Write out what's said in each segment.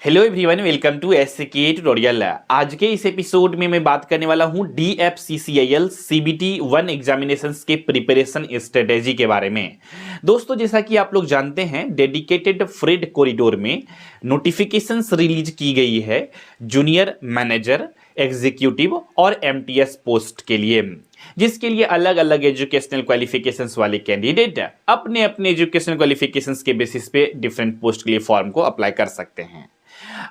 Hello everyone, welcome to SK tutorial. आज के इस एपिसोड में मैं बात करने वाला हूं DFCCIL CBT 1 एग्जामिनेशंस के प्रिपरेशन स्ट्रेटेजी के बारे में। दोस्तों, जैसा कि आप लोग जानते हैं, डेडिकेटेड फ्रेट कॉरिडोर में नोटिफिकेशंस रिलीज की गई है जूनियर मैनेजर, एग्जीक्यूटिव और MTS पोस्ट के लिए, जिसके लिए अलग अलग एजुकेशनल क्वालिफिकेशंस वाले कैंडिडेट अपने अपने एजुकेशनल क्वालिफिकेशंस के बेसिस पे डिफरेंट पोस्ट के लिए फॉर्म को अप्लाई कर सकते हैं।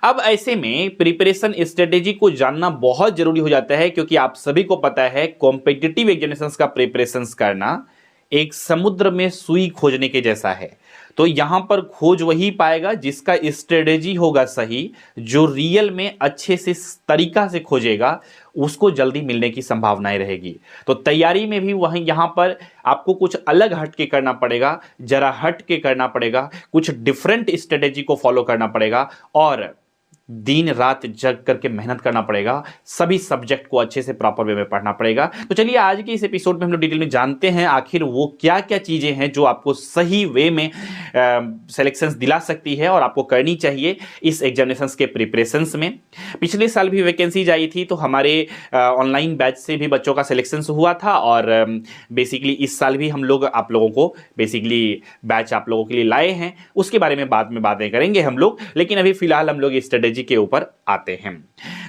अब ऐसे में प्रिपरेशन स्ट्रेटेजी को जानना बहुत जरूरी हो जाता है, क्योंकि आप सभी को पता है कॉम्पिटिटिव एग्जामिनेशंस का प्रिपरेशंस करना एक समुद्र में सुई खोजने के जैसा है। तो यहां पर खोज वही पाएगा जिसका स्ट्रेटेजी होगा सही, जो रियल में अच्छे से तरीका से खोजेगा उसको जल्दी मिलने की संभावनाएं रहेगी। तो तैयारी में भी वहीं यहां पर आपको कुछ अलग हट के करना पड़ेगा, जरा हट के करना पड़ेगा, कुछ डिफरेंट स्ट्रेटेजी को फॉलो करना पड़ेगा और दिन रात जग करके मेहनत करना पड़ेगा। सभी सब्जेक्ट को अच्छे से प्रॉपर वे में पढ़ना पड़ेगा। तो चलिए आज के इस एपिसोड में हम लोग डिटेल में जानते हैं आखिर वो क्या क्या चीजें हैं जो आपको सही वे में सिलेक्शंस दिला सकती है और आपको करनी चाहिए इस एग्जामिनेशंस के प्रिपरेशंस में। पिछले साल भी वैकेंसीज आई थी, तो हमारे ऑनलाइन बैच से भी बच्चों का सिलेक्शंस हुआ था और बेसिकली इस साल भी हम लोग आप लोगों को बेसिकली बैच आप लोगों के लिए लाए हैं। उसके बारे में बाद में बातें करेंगे हम लोग, लेकिन अभी फिलहाल हम लोग स्ट्रेटेजी के ऊपर आते हैं।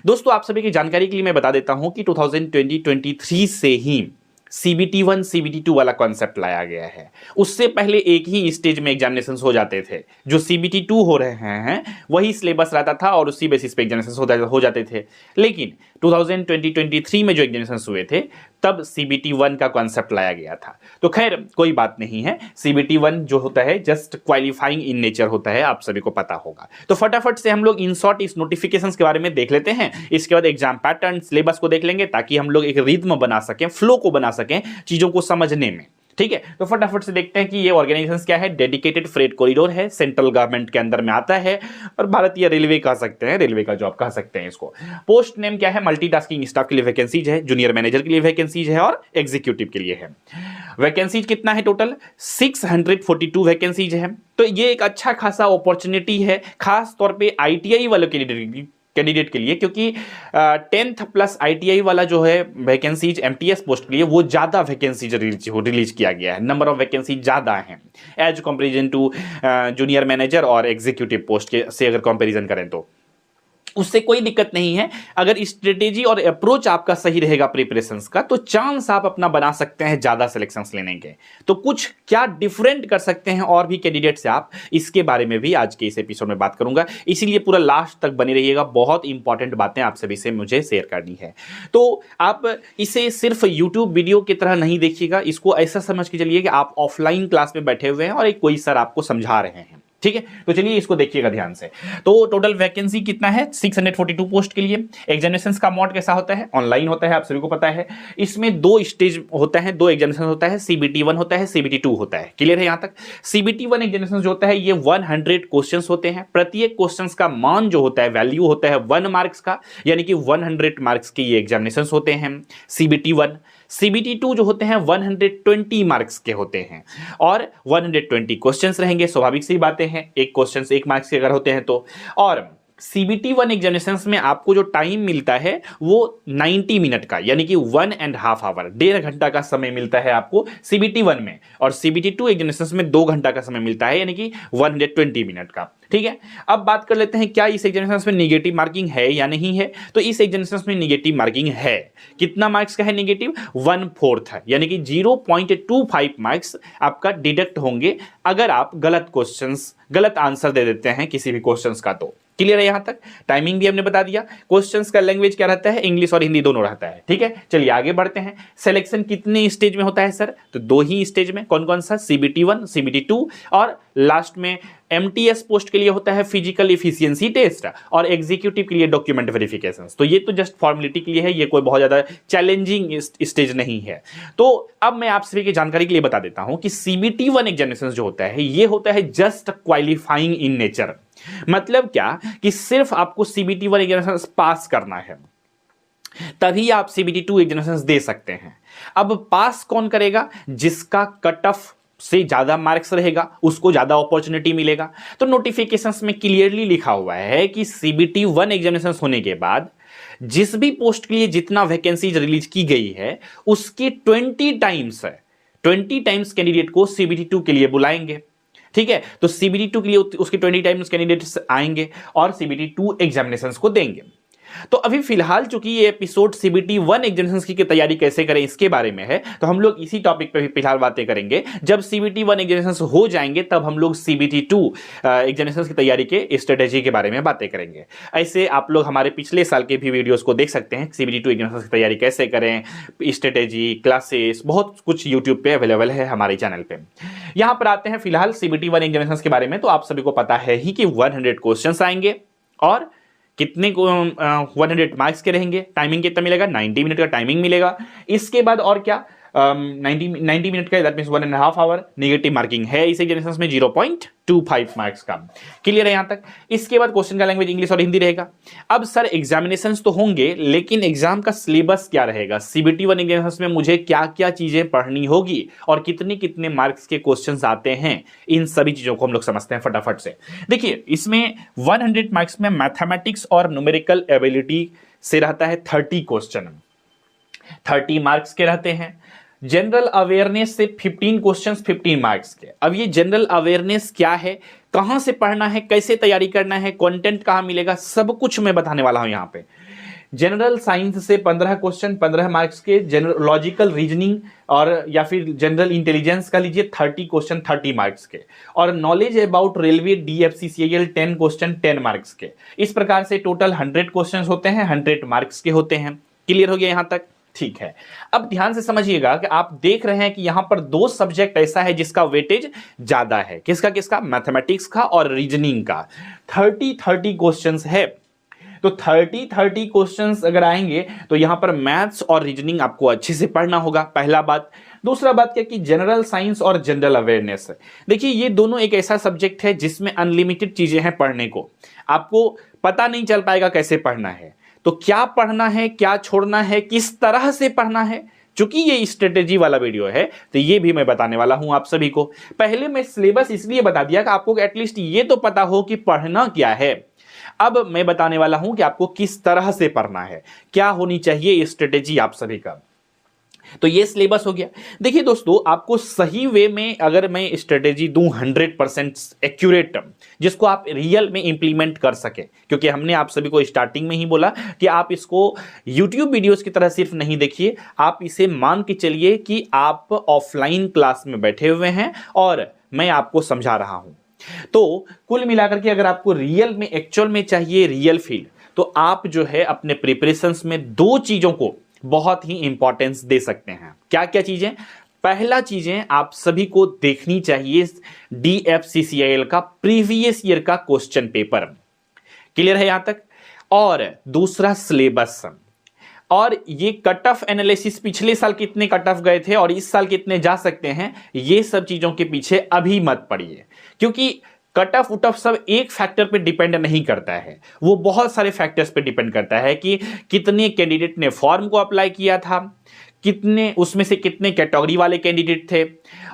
दोस्तों, आप सभी की जानकारी के लिए मैं बता देता हूं कि 2020-23 से ही CBT 1 CBT 2 वाला कॉन्सेप्ट लाया गया है। उससे पहले एक ही स्टेज में एग्जामिनेशंस हो जाते थे। जो CBT 2 हो रहे हैं वही सिलेबस रहता था और उसी बेसिस पे एग्जामिनेशंस हो जाते थे। लेकिन 2020-23 में जो एग्जामिनेशंस हुए थे तब CBT 1 का कॉन्सेप्ट लाया गया था। तो खैर कोई बात नहीं है, CBT 1 जो होता है जस्ट क्वालिफाइंग इन नेचर होता है, आप सभी को पता होगा। तो फटाफट से हम लोग इन शॉर्ट इस नोटिफिकेशंस के बारे में देख लेते हैं। इसके बाद एग्जाम पैटर्न, सिलेबस को देख लेंगे ताकि हम लोग एक रिदम बना सकें, फ्लो को बना सकें चीजों को समझने में। ठीक है, तो फटाफट से देखते हैं कि ये ऑर्गेनाइजेशन क्या है। डेडिकेटेड फ्रेट कॉरिडोर है, सेंट्रल गवर्नमेंट के अंदर में आता है और भारतीय रेलवे कह सकते हैं, रेलवे का जॉब कह सकते हैं इसको। पोस्ट नेम क्या है, मल्टीटास्किंग स्टाफ के लिए वैकेंसीज है, जूनियर मैनेजर के लिए वैकेंसीज है और एग्जीक्यूटिव के लिए है। वैकेंसीज कितना है टोटल, 642 वैकेंसीज है। तो ये एक अच्छा खासा अपॉर्चुनिटी है, खास तौर पे ITI वालों कैंडिडेट के लिए, क्योंकि 10th प्लस ITI वाला जो है वैकेंसीज MTS पोस्ट के लिए वो ज्यादा वैकेंसीज रिलीज किया गया है। नंबर ऑफ वैकेंसी ज्यादा है as comparison to junior manager और एग्जीक्यूटिव पोस्ट के से अगर कंपैरिजन करें तो उससे कोई दिक्कत नहीं है। अगर स्ट्रेटेजी और अप्रोच आपका सही रहेगा प्रिपरेशंस का, तो चांस आप अपना बना सकते हैं ज्यादा सिलेक्शंस लेने के। तो कुछ क्या डिफरेंट कर सकते हैं और भी कैंडिडेट से आप, इसके बारे में भी आज के इस एपिसोड में बात करूंगा, इसीलिए पूरा लास्ट तक बने रहिएगा। बहुत इंपॉर्टेंट बातें आप सभी से मुझे शेयर करनी है। तो आप इसे सिर्फ यूट्यूब वीडियो की तरह नहीं देखिएगा, इसको ऐसा समझ के चलिए कि आप ऑफलाइन क्लास में बैठे हुए हैं और एक कोई सर आपको समझा रहे हैं। ठीक है, तो चलिए इसको देखिएगा ध्यान से। तो टोटल वैकेंसी कितना है, 642 पोस्ट के लिए। एग्जामिनेशंस का मोड कैसा होता है, ऑनलाइन होता है, आप सभी को पता है। इसमें 2 स्टेज होता है, 2 एग्जामिनेशन होता है, CBT 1 होता है, CBT 2 होता है। क्लियर है यहां तक। CBT 1 एग्जामिनेशन जो होता है ये 100 क्वेश्चंस होते हैं। प्रत्येक क्वेश्चंस का मान जो होता है, वैल्यू होता है 1 मार्क्स का, यानी कि 100 मार्क्स के ये एग्जामिनेशन होते हैं CBT 1। CBT 2 जो होते हैं 120 मार्क्स के होते हैं और 120 क्वेश्चंस रहेंगे। स्वाभाविक सी बातें हैं, एक क्वेश्चंस 1 मार्क्स के अगर होते हैं तो। और CBT 1 एग्जामिनेशंस में आपको जो टाइम मिलता है वो 90 मिनट का, यानी कि 1.5 आवर, 1.5 घंटा का समय मिलता है आपको CBT 1 में। और CBT 2 एग्जामिनेशंस में 2 घंटा का समय मिलता है, यानी कि 120 मिनट का। ठीक है, अब बात कर लेते हैं क्या इस एग्जामिनेशंस में निगेटिव मार्किंग है या नहीं है। तो इस एग्जामिनेशंस में निगेटिव मार्किंग है। कितना मार्क्स का है निगेटिव, 1/4 है, यानी कि 0.25 मार्क्स आपका डिडक्ट होंगे अगर आप गलत आंसर दे देते हैं किसी भी क्वेश्चंस का। तो क्लियर है यहां तक। टाइमिंग भी हमने बता दिया। क्वेश्चंस का लैंग्वेज क्या रहता है, इंग्लिश और हिंदी दोनों रहता है। ठीक है, चलिए आगे बढ़ते हैं। सिलेक्शन कितने स्टेज में होता है सर, तो 2 ही स्टेज में। कौन कौन सा, CBT 1 CBT 2 और लास्ट में MTS पोस्ट के लिए होता है फिजिकल एफिशिएंसी टेस्ट और एग्जीक्यूटिव के लिए डॉक्यूमेंट वेरिफिकेशन। तो ये तो जस्ट फॉर्मेलिटी के लिए है, ये कोई बहुत ज्यादा चैलेंजिंग स्टेज नहीं है। तो अब मैं आप सभी की जानकारी के लिए बता देता हूं कि CBT 1 एग्जामिनेशन जो होता है ये होता है जस्ट क्वालिफाइंग इन नेचर। मतलब क्या कि सिर्फ आपको CBT 1 एग्जामिनेशन पास करना है, तभी आप CBT 2 एग्जामिनेशन दे सकते हैं। अब पास कौन करेगा, जिसका कट ऑफ से ज्यादा मार्क्स रहेगा उसको ज्यादा अपॉर्चुनिटी मिलेगा। तो नोटिफिकेशंस में क्लियरली लिखा हुआ है कि सीबीटी 1 एग्जामिनेशन होने के बाद जिस भी पोस्ट के लिए जितना वैकेंसीज रिलीज की गई है उसके 20 टाइम्स कैंडिडेट को सीबीटी 2 के लिए बुलाएंगे। ठीक है, तो सीबीटी 2 के लिए उसके 20 टाइम्स कैंडिडेट्स आएंगे और सीबीटी 2 एग्जामिनेशंस को देंगे। तो अभी फिलहाल चूंकि ये एपिसोड सीबीटी 1 एग्जामिनेशंस की तैयारी कैसे करें इसके बारे में है, तो हम लोग इसी टॉपिक पे भी फिलहाल बातें करेंगे। जब सीबीटी 1 एग्जामिनेशंस हो जाएंगे तब हम लोग सीबीटी 2 एग्जामिनेशंस की तैयारी के स्ट्रेटेजी के बारे में बातें करेंगे। ऐसे आप लोग हमारे पिछले साल के भी वीडियोस को देख सकते हैं, सीबीटी 2 एग्जामिनेशंस की तैयारी कैसे करें, स्ट्रेटेजी, क्लासेस, बहुत कुछ यूट्यूब पे अवेलेबल है हमारे चैनल पे। यहां पर आते हैं फिलहाल सीबीटी 1 एग्जामिनेशंस के बारे में। तो आप सभी को पता है ही कि 100 क्वेश्चंस आएंगे और कितने को 100 मार्क्स के रहेंगे। टाइमिंग कितना मिलेगा? 90 मिनट का टाइमिंग मिलेगा। इसके बाद और क्या 90 मिनट का, that means 1.5 hour. Negative marking है इस एग्जामिनेशन में 0.25 मार्क्स का। क्लियर है यहां तक? इसके बाद क्वेश्चन का लैंग्वेज इंग्लिश और हिंदी रहेगा। अब सर एग्जामिनेशंस तो होंगे लेकिन एग्जाम का सिलेबस क्या रहेगा? सीबीटी 1 एग्जामिनेशन में मुझे क्या क्या चीजें पढ़नी होगी और कितने कितने मार्क्स के क्वेश्चंस आते हैं, इन सभी चीजों को हम लोग समझते हैं फटाफट से। देखिए, इसमें 100 मार्क्स में मैथमेटिक्स और न्यूमेरिकल एबिलिटी से रहता है 30 क्वेश्चन, 30 मार्क्स के रहते हैं। जनरल अवेयरनेस से 15 क्वेश्चंस 15 मार्क्स के। अब ये जनरल अवेयरनेस क्या है, कहां से पढ़ना है, कैसे तैयारी करना है, कंटेंट कहां मिलेगा, सब कुछ मैं बताने वाला हूं यहां पे। जनरल साइंस से 15 क्वेश्चन 15 मार्क्स के, जनरल लॉजिकल रीजनिंग और या फिर जनरल इंटेलिजेंस का लीजिए 30 क्वेश्चन 30 मार्क्स के, और knowledge about railway DFCCIL 10 question 10 marks के। इस प्रकार से टोटल 100 क्वेश्चन होते हैं, 100 मार्क्स के होते हैं। क्लियर हो गया यहां तक? ठीक है, अब ध्यान से समझिएगा कि आप देख रहे हैं कि यहां पर 2 सब्जेक्ट ऐसा है जिसका वेटेज ज्यादा है। किसका किसका? मैथमेटिक्स का और रीजनिंग का। 30 क्वेश्चंस है। तो 30 क्वेश्चंस अगर आएंगे तो यहां पर मैथ्स और रीजनिंग आपको अच्छे से पढ़ना होगा, पहला बात। दूसरा बात क्या कि जनरल साइंस और जनरल अवेयरनेस। देखिए, ये दोनों एक ऐसा सब्जेक्ट है जिसमें अनलिमिटेड चीजें हैं पढ़ने को, आपको पता नहीं चल पाएगा कैसे पढ़ना है। तो क्या पढ़ना है, क्या छोड़ना है, किस तरह से पढ़ना है, चूंकि ये स्ट्रेटेजी वाला वीडियो है तो ये भी मैं बताने वाला हूं आप सभी को। पहले मैं सिलेबस इसलिए बता दिया कि आपको एटलीस्ट ये तो पता हो कि पढ़ना क्या है। अब मैं बताने वाला हूं कि आपको किस तरह से पढ़ना है, क्या होनी चाहिए स्ट्रेटेजी आप सभी का। तो ये सिलेबस हो गया। देखिए दोस्तों, आपको सही वे में अगर मैं स्ट्रेटेजी दूं 100% एक्यूरेट, जिसको आप रियल में इंप्लीमेंट कर सके, क्योंकि हमने आप सभी को स्टार्टिंग में ही बोला कि आप इसको YouTube वीडियोस की तरह सिर्फ नहीं देखिए, आप इसे मान के चलिए कि आप ऑफलाइन क्लास में बैठे हुए हैं और मैं आपको समझा रहा हूं। तो कुल मिलाकर के अगर आपको रियल में एक्चुअल में चाहिए रियल फील, तो आप जो है अपने प्रिपरेशंस में 2 चीजों को बहुत ही इंपॉर्टेंस दे सकते हैं। क्या क्या चीजें? पहला चीजें आप सभी को देखनी चाहिए DFCCIL का प्रीवियस ईयर का क्वेश्चन पेपर। क्लियर है यहां तक? और दूसरा सिलेबस, और ये कट ऑफ एनालिसिस, पिछले साल कितने कट ऑफ गए थे और इस साल कितने जा सकते हैं, ये सब चीजों के पीछे अभी मत पड़िए, क्योंकि कट ऑफ उट ऑफ सब एक फैक्टर पे डिपेंड नहीं करता है, वो बहुत सारे फैक्टर्स पे डिपेंड करता है कि कितने कैंडिडेट ने फॉर्म को अप्लाई किया था, कितने उसमें से कितने कैटेगरी वाले कैंडिडेट थे,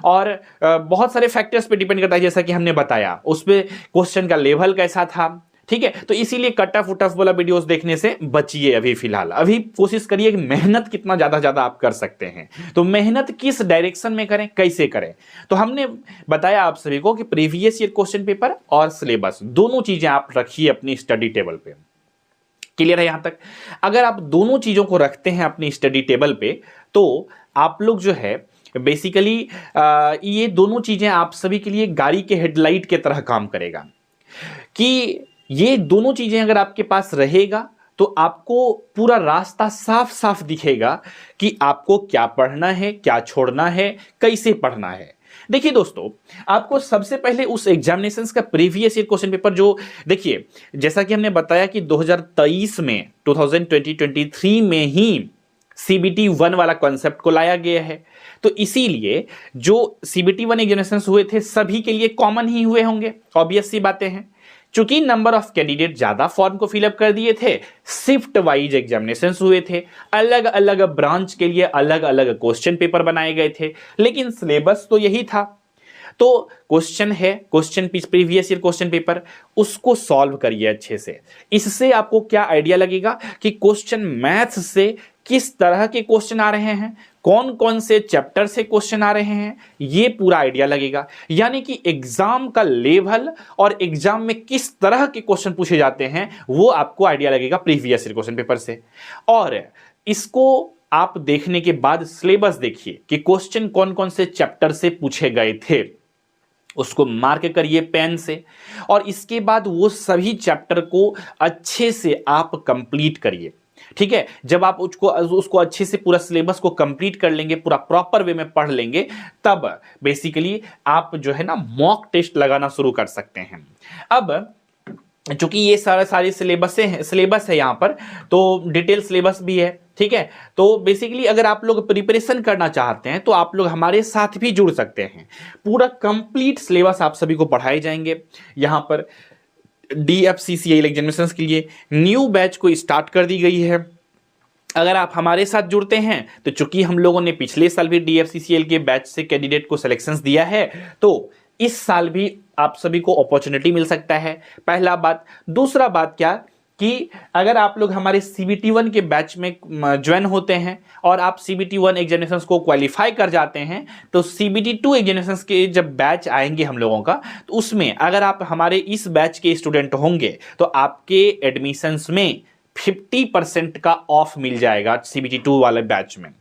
और बहुत सारे फैक्टर्स पे डिपेंड करता है, जैसा कि हमने बताया उस पे क्वेश्चन का लेवल कैसा था। ठीक है, तो इसीलिए कट ऑफ उट ऑफ वाला वीडियोस देखने से बचिए अभी फिलहाल। अभी कोशिश करिए कि मेहनत कितना ज्यादा आप कर सकते हैं, तो मेहनत किस डायरेक्शन में करें, कैसे करें। तो हमने बताया आप सभी को कि प्रीवियस ईयर क्वेश्चन पेपर और सिलेबस दोनों चीजें आप रखिए अपनी स्टडी टेबल पे। क्लियर है यहां तक? अगर आप दोनों चीजों को रखते हैं अपनी स्टडी टेबल पे तो आप लोग जो है बेसिकली ये दोनों चीजें आप सभी के लिए गाड़ी के हेडलाइट के तरह काम करेगा, कि ये दोनों चीजें अगर आपके पास रहेगा तो आपको पूरा रास्ता साफ साफ दिखेगा कि आपको क्या पढ़ना है, क्या छोड़ना है, कैसे पढ़ना है। देखिए दोस्तों, आपको सबसे पहले उस एग्जामिनेशंस का प्रीवियस ईयर क्वेश्चन पेपर जो, देखिए जैसा कि हमने बताया कि 2023 में 2023 में ही CBT 1 वाला कॉन्सेप्ट को लाया गया है, तो इसीलिए जो CBT 1 एग्जामिनेशंस हुए थे सभी के लिए कॉमन ही हुए होंगे, ऑब्वियस सी बातें हैं। चूंकि नंबर ऑफ कैंडिडेट ज्यादा फॉर्म को फिलअप कर दिए थे, शिफ्ट वाइज एग्जामिनेशंस हुए थे, अलग अलग ब्रांच के लिए अलग अलग क्वेश्चन पेपर बनाए गए थे, लेकिन सिलेबस तो यही था। तो क्वेश्चन है, question previous year question paper, उसको सॉल्व करिए अच्छे से। इससे आपको क्या आइडिया लगेगा कि क्वेश्चन मैथ्स से किस तरह के क्वेश्चन आ रहे हैं, कौन कौन से चैप्टर से क्वेश्चन आ रहे हैं, ये पूरा आइडिया लगेगा। यानी कि एग्जाम का लेवल और एग्जाम में किस तरह के क्वेश्चन पूछे जाते हैं वो आपको आइडिया लगेगा प्रीवियस ईयर क्वेश्चन पेपर से। और इसको आप देखने के बाद सिलेबस देखिए कि क्वेश्चन कौन कौन से चैप्टर से पूछे गए थे, उसको मार्क करिए पेन से, और इसके बाद वो सभी चैप्टर को अच्छे से आप कंप्लीट करिए। ठीक है, जब आप उसको अच्छे से पूरा सिलेबस को कंप्लीट कर लेंगे, पूरा प्रॉपर वे में पढ़ लेंगे, तब बेसिकली आप जो है ना मॉक टेस्ट लगाना शुरू कर सकते हैं। अब चूंकि ये सारे सिलेबस है यहाँ पर, तो डिटेल सिलेबस भी है। ठीक है, तो बेसिकली अगर आप लोग प्रिपरेशन करना चाहते हैं तो आप लोग हमारे साथ भी जुड़ सकते हैं। पूरा कंप्लीट सिलेबस आप सभी को पढ़ाए जाएंगे। यहाँ पर DFCCIL एग्जामिनेशंस के लिए न्यू बैच को स्टार्ट कर दी गई है। अगर आप हमारे साथ जुड़ते हैं तो चूंकि हम लोगों ने पिछले साल भी DFCCIL के बैच से कैंडिडेट को सिलेक्शंस दिया है, तो इस साल भी आप सभी को अपॉर्चुनिटी मिल सकता है। पहला बात। दूसरा बात क्या कि अगर आप लोग हमारे CBT1 के बैच में ज्वाइन होते हैं और आप CBT1 एग्जामिनेशंस को क्वालिफाई कर जाते हैं, तो CBT2 एग्जामिनेशंस के जब बैच आएंगे हम लोगों का, तो उसमें अगर आप हमारे इस बैच के स्टूडेंट होंगे तो आपके एडमिशंस में 50% का ऑफ मिल जाएगा CBT2 वाले बैच में।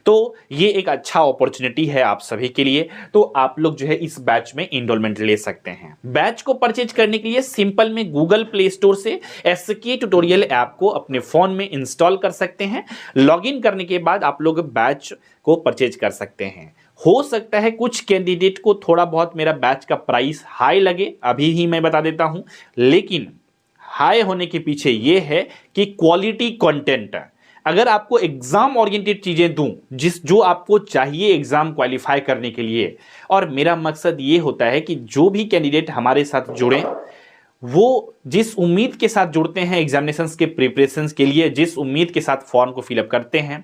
तो ये एक अच्छा अपॉर्चुनिटी है आप सभी के लिए। तो आप लोग जो है इस बैच में इनरोलमेंट ले सकते हैं। बैच को परचेज करने के लिए सिंपल में गूगल प्ले स्टोर से SK ट्यूटोरियल ऐप को अपने फोन में इंस्टॉल कर सकते हैं। लॉगिन करने के बाद आप लोग बैच को परचेज कर सकते हैं। हो सकता है कुछ कैंडिडेट को थोड़ा बहुत मेरा बैच का प्राइस हाई लगे, अभी ही मैं बता देता हूं, लेकिन हाई होने के पीछे यह है कि क्वालिटी कंटेंट। अगर आपको एग्जाम ओरिएंटेड चीजें दूं जो आपको चाहिए एग्जाम क्वालिफाई करने के लिए, और मेरा मकसद ये होता है कि जो भी कैंडिडेट हमारे साथ जुड़े, वो जिस उम्मीद के साथ जुड़ते हैं एग्जामिनेशंस के प्रिपरेशंस के लिए, जिस उम्मीद के साथ फॉर्म को फिलअप करते हैं,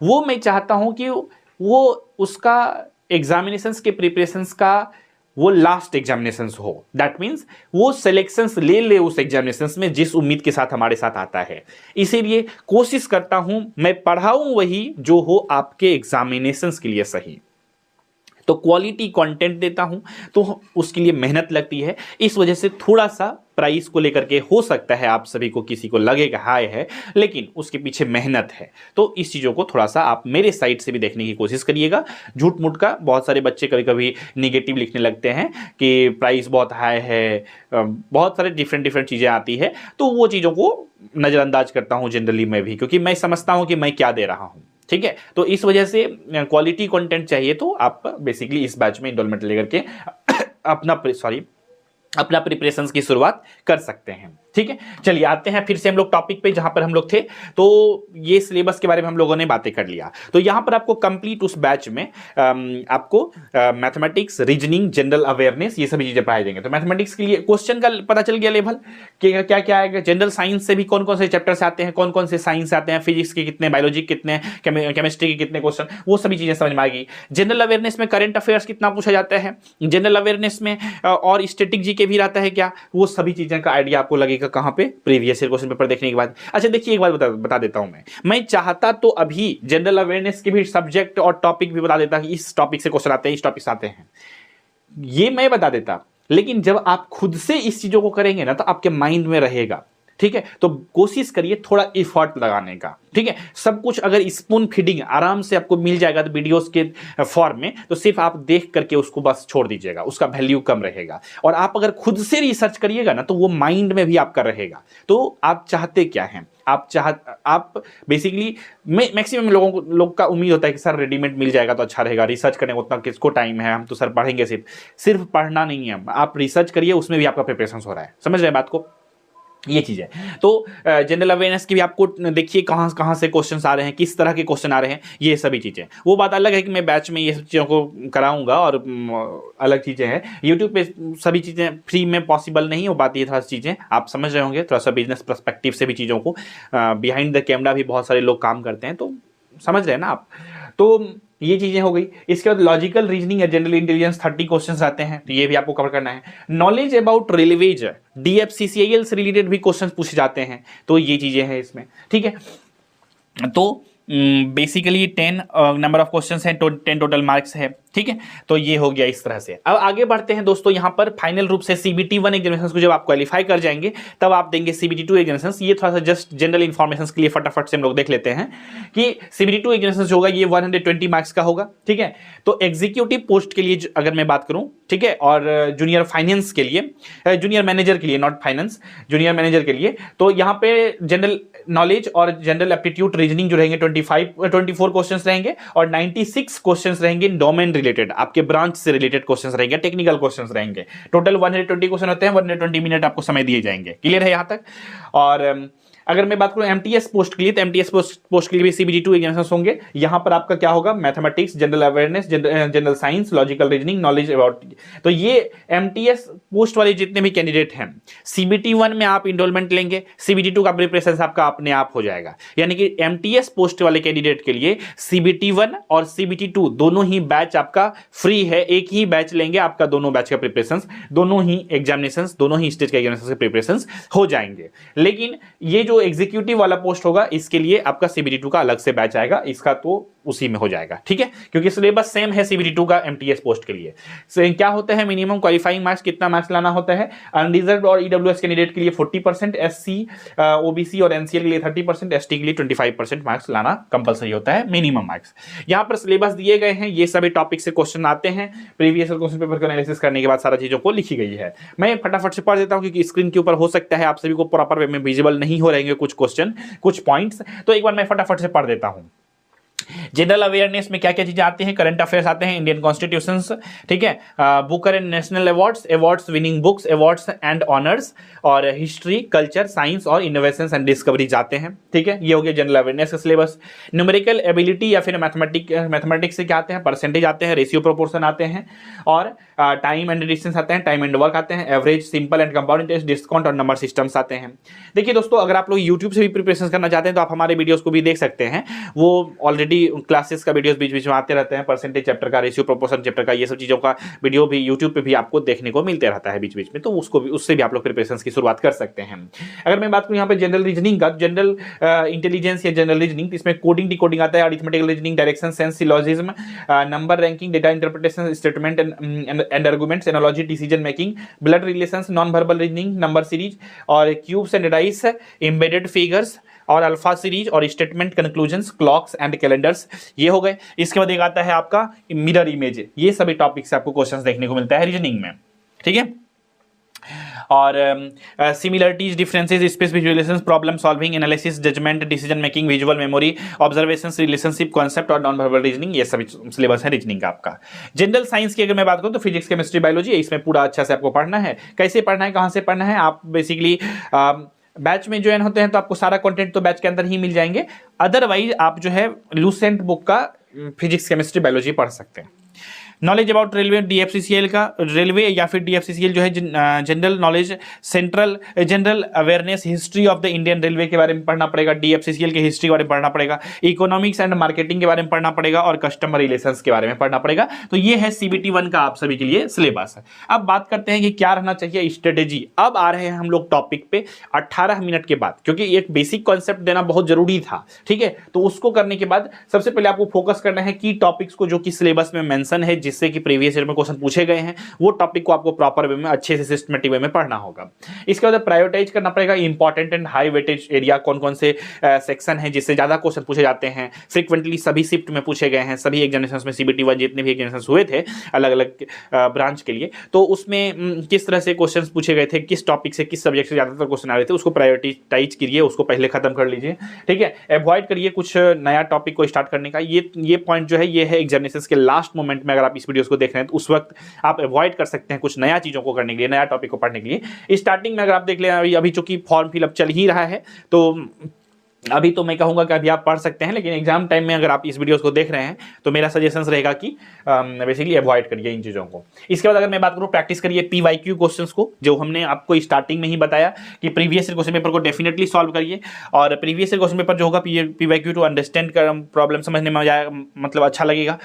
वो मैं चाहता हूं कि वो उसका एग्जामिनेशंस के प्रिपरेशंस का वो लास्ट एग्जामिनेशंस हो। दैट मीन्स वो सिलेक्शंस ले उस एग्जामिनेशंस में जिस उम्मीद के साथ हमारे साथ आता है। इसीलिए कोशिश करता हूं मैं पढ़ाऊं वही जो हो आपके एग्जामिनेशंस के लिए सही। तो क्वालिटी कंटेंट देता हूं तो उसके लिए मेहनत लगती है। इस वजह से थोड़ा सा प्राइस को लेकर के हो सकता है आप सभी को किसी को लगेगा हाई है, लेकिन उसके पीछे मेहनत है। तो इस चीज़ों को थोड़ा सा आप मेरे साइड से भी देखने की कोशिश करिएगा। झूठ मूठ का बहुत सारे बच्चे कभी कभी निगेटिव लिखने लगते हैं कि प्राइस बहुत हाई है, बहुत सारे डिफरेंट चीज़ें आती है, तो वो चीज़ों को नज़रअंदाज करता हूँ जनरली मैं भी, क्योंकि मैं समझता हूँ कि मैं क्या दे रहा हूँ। ठीक है, तो इस वजह से क्वालिटी कंटेंट चाहिए तो आप बेसिकली इस बैच में इनरोलमेंट लेकर के अपना प्रिपरेशंस की शुरुआत कर सकते हैं। ठीक है, चलिए आते हैं फिर से हम लोग टॉपिक पे जहां पर हम लोग थे। तो ये सिलेबस के बारे में हम लोगों ने बातें कर लिया। तो यहां पर आपको कंप्लीट उस बैच में आपको मैथमेटिक्स, रीजनिंग, जनरल अवेयरनेस, ये सभी चीजें पढ़ाई जाएंगे। तो मैथमेटिक्स के लिए क्वेश्चन का पता चल गया लेवल कि क्या क्या आएगा। जनरल साइंस से भी कौन कौन से चैप्टर्स आते हैं, कौन कौन से साइंस आते हैं, फिजिक्स के कितने, बायोलॉजी के कितने, केमिस्ट्री के कितने क्वेश्चन, वो सभी चीजें समझ में आ गई। जनरल अवेयरनेस में करंट अफेयर्स कितना पूछा जाता है, जनरल अवेयरनेस में और स्टैटिक जीके भी रहता है क्या, वो सभी चीजें का आइडिया आपको लगेगा कहां पे, प्रीवियस ईयर क्वेश्चन पेपर देखने के बाद। अच्छा देखिए, एक बात बता देता हूं मैं चाहता तो अभी जनरल अवेयरनेस के भी सब्जेक्ट और टॉपिक भी बता देता कि इस टॉपिक से क्वेश्चन आते हैं, इस टॉपिक से आते हैं, ये मैं बता देता। लेकिन जब आप खुद से इस चीजों को करेंगे ना तो आपके माइंड में रहेगा। ठीक है, तो कोशिश करिए थोड़ा एफर्ट लगाने का। ठीक है, सब कुछ अगर स्पून फीडिंग आराम से आपको मिल जाएगा तो वीडियोस के फॉर्म में, तो सिर्फ आप देख करके उसको बस छोड़ दीजिएगा, उसका वैल्यू कम रहेगा। और आप अगर खुद से रिसर्च करिएगा ना तो वो माइंड में भी आपका रहेगा। तो आप चाहते क्या हैं, आप बेसिकली मैक्सिमम लोग का उम्मीद होता है कि सर रेडीमेड मिल जाएगा तो अच्छा रहेगा, रिसर्च करने उतना किसको टाइम है, हम तो सर पढ़ेंगे। सिर्फ पढ़ना नहीं है, आप रिसर्च करिए, उसमें भी आपका प्रिपरेशन हो रहा है। समझ रहे हैं बात को, ये चीज है। तो जनरल अवेयरनेस की भी आपको देखिए कहां से क्वेश्चंस आ रहे हैं, किस तरह के क्वेश्चन आ रहे हैं, ये सभी चीजें। वो बात अलग है कि मैं बैच में ये सब चीज़ों को कराऊंगा और अलग चीजें हैं। यूट्यूब पे सभी चीजें फ्री में पॉसिबल नहीं हो पाती है, थोड़ा सी चीजें आप समझ रहे होंगे, थोड़ा सा बिजनेस पर्सपेक्टिव से भी चीजों को, बिहाइंड द कैमरा भी बहुत सारे लोग काम करते हैं, तो समझ रहे हैं ना आप। तो ये चीजें हो गई। इसके बाद लॉजिकल रीजनिंग या जनरल इंटेलिजेंस 30 क्वेश्चंस आते हैं, तो ये भी आपको कवर करना है। नॉलेज अबाउट रेलवेज DFCCIL से रिलेटेड भी क्वेश्चंस पूछे जाते हैं, तो ये चीजें हैं इसमें, ठीक है। तो बेसिकली 10 नंबर ऑफ क्वेश्चंस हैं, 10 टोटल मार्क्स है, ठीक है। तो ये हो गया इस तरह से। अब आगे बढ़ते हैं दोस्तों, यहां पर फाइनल रूप से CBT 1 एग्जामिनेशन को जब आप क्वालिफाई कर जाएंगे तब आप देंगे CBT 2 एग्जामिनेशन। ये थोड़ा सा जस्ट जनरल इन्फॉर्मेशन के लिए फटाफट से हम लोग देख लेते हैं कि CBT 2 एग्जामिनेशन जो होगा ये 120 मार्क्स का होगा, ठीक है। तो एग्जीक्यूटिव पोस्ट के लिए अगर मैं बात करूं, ठीक है, और जूनियर फाइनेंस के लिए, जूनियर मैनेजर के लिए, नॉट फाइनेंस, जूनियर मैनेजर के लिए, तो यहां पे जनरल नॉलेज और जनरल एप्टीट्यूड रीजनिंग जो रहेंगे 24 क्वेश्चंस रहेंगे और 96 क्वेश्चंस रहेंगे डोमेन रिलेटेड, आपके ब्रांच से रिलेटेड क्वेश्चंस रहेंगे, टेक्निकल क्वेश्चंस रहेंगे। टोटल 120 क्वेश्चन होते हैं, 120 मिनट आपको समय दिए जाएंगे। क्लियर है यहां तक? और अगर मैं बात करूं MTS पोस्ट के लिए, तो MTS पोस्ट के लिए भी CBT 2 एग्जामिनेशंस होंगे। यहां पर आपका क्या होगा, mathematics, general awareness, general science, logical reasoning, knowledge about. तो ये MTS पोस्ट वाले जितने भी कैंडिडेट हैं, CBT 1 में आप इनरोलमेंट लेंगे, CBT 2 का प्रिपरेशन आपका अपने आप हो जाएगा। यानी कि MTS पोस्ट वाले कैंडिडेट के लिए CBT 1 और CBT 2 दोनों ही बैच आपका फ्री है, एक ही बैच लेंगे, आपका दोनों बैच का प्रिपरेशन, दोनों ही एग्जामिनेशन, दोनों ही स्टेज के एग्जामिनेशन के प्रिपरेशन हो जाएंगे। लेकिन ये जो एग्जीक्यूटिव वाला पोस्ट होगा, इसके लिए आपका CBT 2 का अलग से बैच आएगा, इसका तो उसी में हो जाएगा, ठीक है, क्योंकि सिलेबस सेम है CBT 2 का MTS पोस्ट के लिए। क्या होता है मिनिमम क्वालिफाइंग मार्क्स, कितना मार्क्स लाना होता है? अनरिजर्व्ड और EWS कैंडिडेट के लिए 40%, SC, OBC और NCL के लिए 30%, ST के लिए 25% मार्क्स लाना कंपलसरी होता है, मिनिमम मार्क्स। यहां पर सिलेबस दिए गए हैं, ये सभी टॉपिक से क्वेश्चन आते हैं, प्रीवियस क्वेश्चन पेपर का एनालिसिस करने के बाद सारा चीजों को लिखी गई है। मैं फटाफट से पढ़ देता हूं क्योंकि स्क्रीन के ऊपर हो सकता है आप सभी को प्रॉपर वे में विजिबल नहीं हो रहेंगे कुछ क्वेश्चन, कुछ पॉइंट्स, तो एक बार मैं फटाफट से पढ़ देता हूं। जनरल अवेयरनेस में क्या क्या चीजें आती हैं? करंट अफेयर्स आते हैं, इंडियन कॉन्स्टिट्यूशंस, ठीक है, Booker and national awards, winning books, awards and honours, और हिस्ट्री, कल्चर, साइंस और इनोवेशंस एंड डिस्कवरीज आते हैं, ठीक है। ये हो गया जनरल अवेयरनेस का सिलेबस। न्यूमेरिकल एबिलिटी या फिर मैथमेटिक्स से क्या आते हैं? परसेंटेज आते हैं, रेशियो प्रोपोर्शन आते हैं, और टाइम एंड डिस्टेंस आते हैं, टाइम एंड वर्क आते हैं, average, simple and compound interest, discount और नंबर सिस्टम्स आते हैं। देखिए दोस्तों, अगर आप लोग यूट्यूब से भी प्रिपरेशन करना चाहते हैं तो आप हमारे वीडियोस को भी देख सकते हैं, वो ऑलरेडी क्लासेस का वीडियोस बीच बीच में आते रहते हैं, परसेंटेज चैप्टर का, रेशियो प्रोपोर्शन चैप्टर का, ये सब चीजों का वीडियो भी यूट्यूब पे भी आपको देखने को मिलते रहता है बीच बीच में, तो उसको भी, उससे भी आप लोग प्रिपरेशन की शुरुआत कर सकते हैं। अगर मैं बात करूं यहाँ पे जनरल रीजनिंग का, जनरल इंटेलिजेंस या जनरल रीजनिंग, इसमें कोडिंग, डिकोडिंग आता है, arithmetical reasoning, direction sense, syllogism, number ranking, data interpretation, statement and arguments, analogy, decision making, blood relations, non verbal reasoning, number series और cubes and dice, embedded figures और alpha series और statement, conclusions, clocks and calendars, ये हो गए। इसके बाद एक आता है आपका मिरर इमेज। ये सभी टॉपिक से आपको क्वेश्चंस देखने को मिलता है रीजनिंग में, ठीक है। और similarities, differences, specific relations, problem solving, analysis, judgment, decision making, visual memory, observations, relationship, concept और नॉन वर्बल रीजनिंग, ये सभी सिलेबस है रीजनिंग का आपका। जनरल साइंस की अगर मैं बात करूं तो फिजिक्स, केमिस्ट्री, बायोलॉजी, इसमें पूरा अच्छा से आपको पढ़ना है। कैसे पढ़ना है, कहां से पढ़ना है? आप बेसिकली बैच में ज्वाइन होते हैं तो आपको सारा कंटेंट तो बैच के अंदर ही मिल जाएंगे, अदरवाइज आप जो है लूसेंट बुक का फिजिक्स, केमिस्ट्री, बायोलॉजी पढ़ सकते हैं। नॉलेज अबाउट रेलवे, DFCCIL का, रेलवे या फिर DFCCIL जो है general knowledge, central general awareness, history of the Indian railway के बारे में पढ़ना पड़ेगा, DFCCIL के हिस्ट्री के बारे में पढ़ना पड़ेगा, इकोनॉमिक्स एंड मार्केटिंग के बारे में पढ़ना पड़ेगा और कस्टमर रिलेशंस के बारे में पढ़ना पड़ेगा। तो ये है CBT 1 का आप सभी के लिए सिलेबस। अब बात करते हैं कि क्या रहना चाहिए स्ट्रेटेजी। अब आ रहे हैं हम लोग टॉपिक पे 18 मिनट के बाद, क्योंकि एक बेसिक कॉन्सेप्ट देना बहुत जरूरी था, ठीक है। तो उसको करने के बाद सबसे पहले आपको फोकस करना है की टॉपिक्स को जो कि सिलेबस में मेंशन है, जिससे कि प्रीवियस ईयर में क्वेश्चन पूछे गए हैं, वो टॉपिक को आपको प्रॉपर वे में, अच्छे से सिस्टमेटिक वे में पढ़ना होगा। इसके बाद प्रायोरिटाइज करना पड़ेगा important and high weightage area, कौन कौन से सेक्शन है जिससे ज्यादा क्वेश्चन पूछे जाते हैं, फ्रीक्वेंटली सभी शिफ्ट में पूछे गए हैं, सभी एग्जामिनेशंस में CBT 1 जितने भी एग्जामिनेशंस हुए थे अलग अलग ब्रांच के लिए, तो उसमें किस तरह से क्वेश्चन पूछे गए थे, किस टॉपिक से, किस सब्जेक्ट से ज्यादातर क्वेश्चन आ रहे थे, उसको प्रायोरिटाइज करिए, उसको पहले खत्म कर लीजिए, ठीक है। अवॉइड करिए कुछ नया टॉपिक को स्टार्ट करने का। ये पॉइंट जो है ये है एग्जामिनेशन के लास्ट मोमेंट में, अगर आप इस वीडियो को देख रहे हैं तो उस वक्त आप अवॉइड कर सकते हैं कुछ नया चीजों को करने के लिए, नया टॉपिक को पढ़ने के लिए। स्टार्टिंग में अगर आप देख लें, अभी चूंकि फॉर्म फिलअप चल ही रहा है, तो अभी तो मैं कहूंगा कि अभी आप पढ़ सकते हैं, लेकिन एग्जाम टाइम में अगर आप इस वीडियोस को देख रहे हैं तो मेरा सजेशन रहेगा कि बेसिकली अवॉइड करिए इन चीज़ों को। इसके बाद अगर मैं बात करूं, प्रैक्टिस करिए पीवाईक्यू क्वेश्चंस को, जो हमने आपको स्टार्टिंग में ही बताया कि प्रीवियस ईयर क्वेश्चन पेपर को डेफिनेटली सॉल्व करिए। और प्रीवियस ईयर क्वेश्चन पेपर जो होगा पीवाईक्यू टू अंडरस्टैंड कर प्रॉब्लम समझने में आया, मतलब अच्छा लगेगा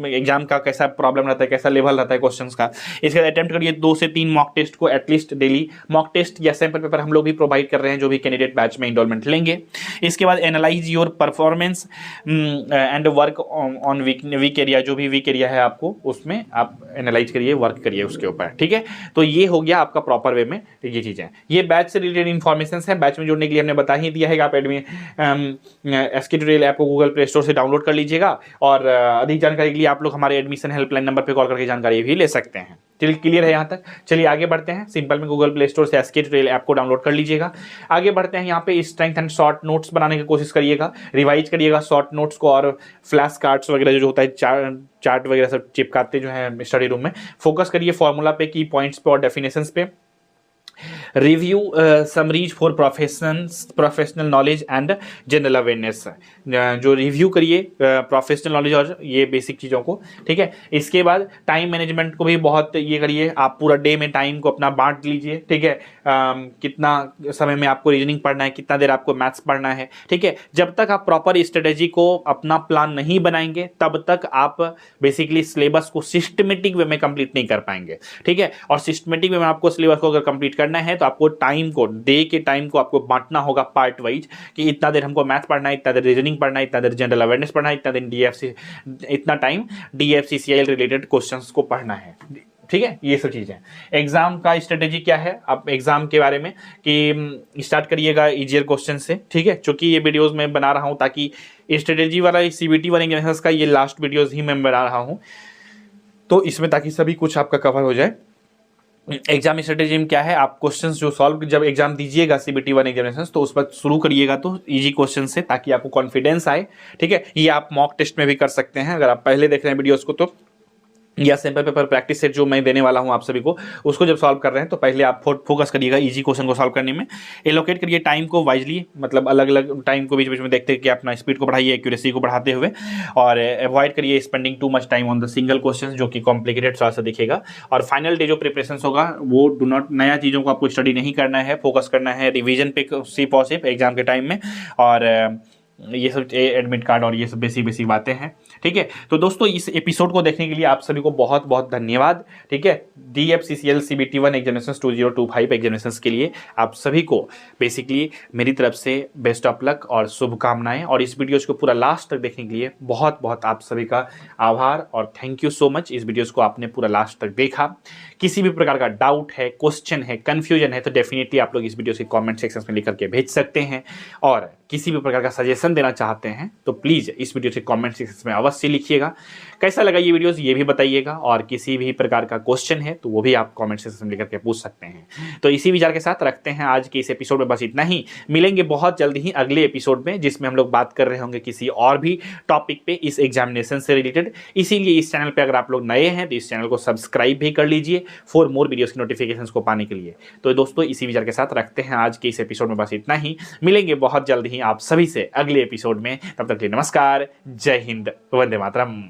एग्जाम का कैसा प्रॉब्लम रहता है, कैसा लेवल रहता है क्वेश्चन का। इसके बाद अटेम्प्ट करिए 2 से 3 मॉक टेस्ट को एटलीस्ट डेली। मॉक टेस्ट या सैंपल पेपर हम लोग भी प्रोवाइड कर रहे हैं जो भी कैंडिडेट बैच में इनरोलमेंट लेंगे। इसके बाद analyse your performance and work on weak area, जो भी वीक एरिया है आपको उसमें आप एनालाइज करिए, वर्क करिए उसके ऊपर, ठीक है। तो ये हो गया आपका प्रॉपर वे में ये चीज़ें। ये बैच से रिलेटेड इन्फॉर्मेशन है, बैच में जुड़ने के लिए हमने बता ही दिया है कि आप एसके ट्यूटोरियल ऐप को गूगल प्ले स्टोर से डाउनलोड कर लीजिएगा और अधिक जानकारी के लिए आप लोग हमारे एडमिशन हेल्पलाइन नंबर पर कॉल करके जानकारी भी ले सकते हैं। चलिए क्लियर है यहाँ तक। चलिए आगे बढ़ते हैं। सिंपल में गूगल प्ले स्टोर से एसके ट्यूटोरियल ऐप को डाउनलोड कर लीजिएगा। आगे बढ़ते हैं। यहाँ पे स्ट्रेंथ एंड शॉर्ट नोट्स बनाने की कोशिश करिएगा, रिवाइज करिएगा शॉर्ट नोट्स को, और फ्लैश कार्ड्स वगैरह जो होता है चार्ट वगैरह सब चिपकाते जो है स्टडी रूम में। फोकस करिए फॉर्मूला पे, की पॉइंट्स पे और डेफिनेशंस पे। Review summaries for professional knowledge and general awareness, जो रिव्यू करिए प्रोफेशनल नॉलेज और ये बेसिक चीज़ों को, ठीक है। इसके बाद टाइम मैनेजमेंट को भी बहुत ये करिए, आप पूरा डे में टाइम को अपना बांट लीजिए, ठीक है। कितना समय में आपको रीजनिंग पढ़ना है, कितना देर आपको मैथ्स पढ़ना है, ठीक है। जब तक आप प्रॉपर स्ट्रेटेजी को अपना प्लान नहीं बनाएंगे तब तक आप बेसिकली सिलेबस को सिस्टमेटिक वे में कंप्लीट नहीं कर पाएंगे, ठीक है। और सिस्टमेटिक वे में आपको सिलेबस को अगर कंप्लीट करना है तो आपको टाइम को, डे के टाइम को आपको बांटना होगा पार्ट वाइज, कि इतना देर हमको मैथ पढ़ना है, इतना देर रीजनिंग पढ़ना है, इतना देर जनरल अवेयरनेस पढ़ना है, इतना देर इतना टाइम DFCCIL रिलेटेड क्वेश्चंस को पढ़ना है, ठीक है। ये सब चीजें। एग्जाम का स्ट्रेटेजी क्या है, आप एग्जाम के बारे में कि स्टार्ट करिएगा इजियर क्वेश्चन से, ठीक है। चूंकि ये वीडियोस मैं बना रहा हूं ताकि स्ट्रेटेजी वाला CBT 1 एग्जामिनेशंस का ये लास्ट वीडियोस ही मैं बना रहा हूं, तो इसमें ताकि सभी कुछ आपका कवर हो जाए। एग्जाम स्ट्रेटेजी में क्या है, आप क्वेश्चंस जो सॉल्व जब एग्जाम दीजिएगा CBT 1 एग्जामिनेशंस तो उस पर शुरू करिएगा तो इजी क्वेश्चन से, ताकि आपको कॉन्फिडेंस आए, ठीक है। ये आप मॉक टेस्ट में भी कर सकते हैं अगर आप पहले देख रहे हैं वीडियोस को तो, या सैंपल पेपर प्रैक्टिस सेट जो मैं देने वाला हूं आप सभी को, उसको जब सॉल्व कर रहे हैं तो पहले आप फोकस करिएगा इजी क्वेश्चन को सॉल्व करने में। एलोकेट करिए टाइम को वाइजली, मतलब अलग अलग टाइम को बीच बीच में देखते कि अपना स्पीड को बढ़ाइए, एक्यूरेसी को बढ़ाते हुए, और अवॉइड करिए spending too much time on the single question जो कि कॉम्प्लिकेटेड थोड़ा सा दिखेगा। और फाइनल डे जो प्रिपरेशन होगा वो डू नॉट, नया चीज़ों को आपको स्टडी नहीं करना है, फोकस करना है रिविजन पे सिर्फ और सिर्फ एग्जाम के टाइम में। और ये सब एडमिट कार्ड और ये सब बेसिक बातें हैं, ठीक है। तो दोस्तों इस एपिसोड को देखने के लिए आप सभी को बहुत बहुत धन्यवाद, ठीक है। DFCCL CBT 1 एग्जामिनेशंस 2025 एग्जामिनेशंस के लिए आप सभी को बेसिकली मेरी तरफ से बेस्ट ऑफ लक और शुभकामनाएं। और इस वीडियोज़ को पूरा लास्ट तक देखने के लिए बहुत बहुत आप सभी का आभार और थैंक यू सो मच। इस वीडियोज़ को आपने पूरा लास्ट तक देखा। किसी भी प्रकार का डाउट है, क्वेश्चन है, कन्फ्यूजन है तो डेफिनेटली आप लोग इस वीडियो के कॉमेंट सेक्शन में लिख करके भेज सकते हैं। और किसी भी प्रकार का सजेशन देना चाहते हैं तो प्लीज़ इस वीडियो के कमेंट सेक्शन में अवश्य लिखिएगा। कैसा लगा ये वीडियोस ये भी बताइएगा, और किसी भी प्रकार का क्वेश्चन है तो वो भी आप कमेंट सेक्शन में लिख करके पूछ सकते हैं। तो इसी विचार के साथ रखते हैं आज के इस एपिसोड में बस इतना ही। मिलेंगे बहुत जल्द ही अगले एपिसोड में, जिसमें हम लोग बात कर रहे होंगे किसी और भी टॉपिक पे इस एग्जामिनेशन से रिलेटेड। इसीलिए इस चैनल पर अगर आप लोग नए हैं तो इस चैनल को सब्सक्राइब भी कर लीजिए फॉर मोर वीडियोस की नोटिफिकेशंस को पाने के लिए। तो दोस्तों इसी विचार के साथ रखते हैं आज के इस एपिसोड में बस इतना ही। मिलेंगे बहुत जल्द ही आप सभी से अगले एपिसोड में। तब तक के लिए नमस्कार, जय हिंद, वंदे मातरम।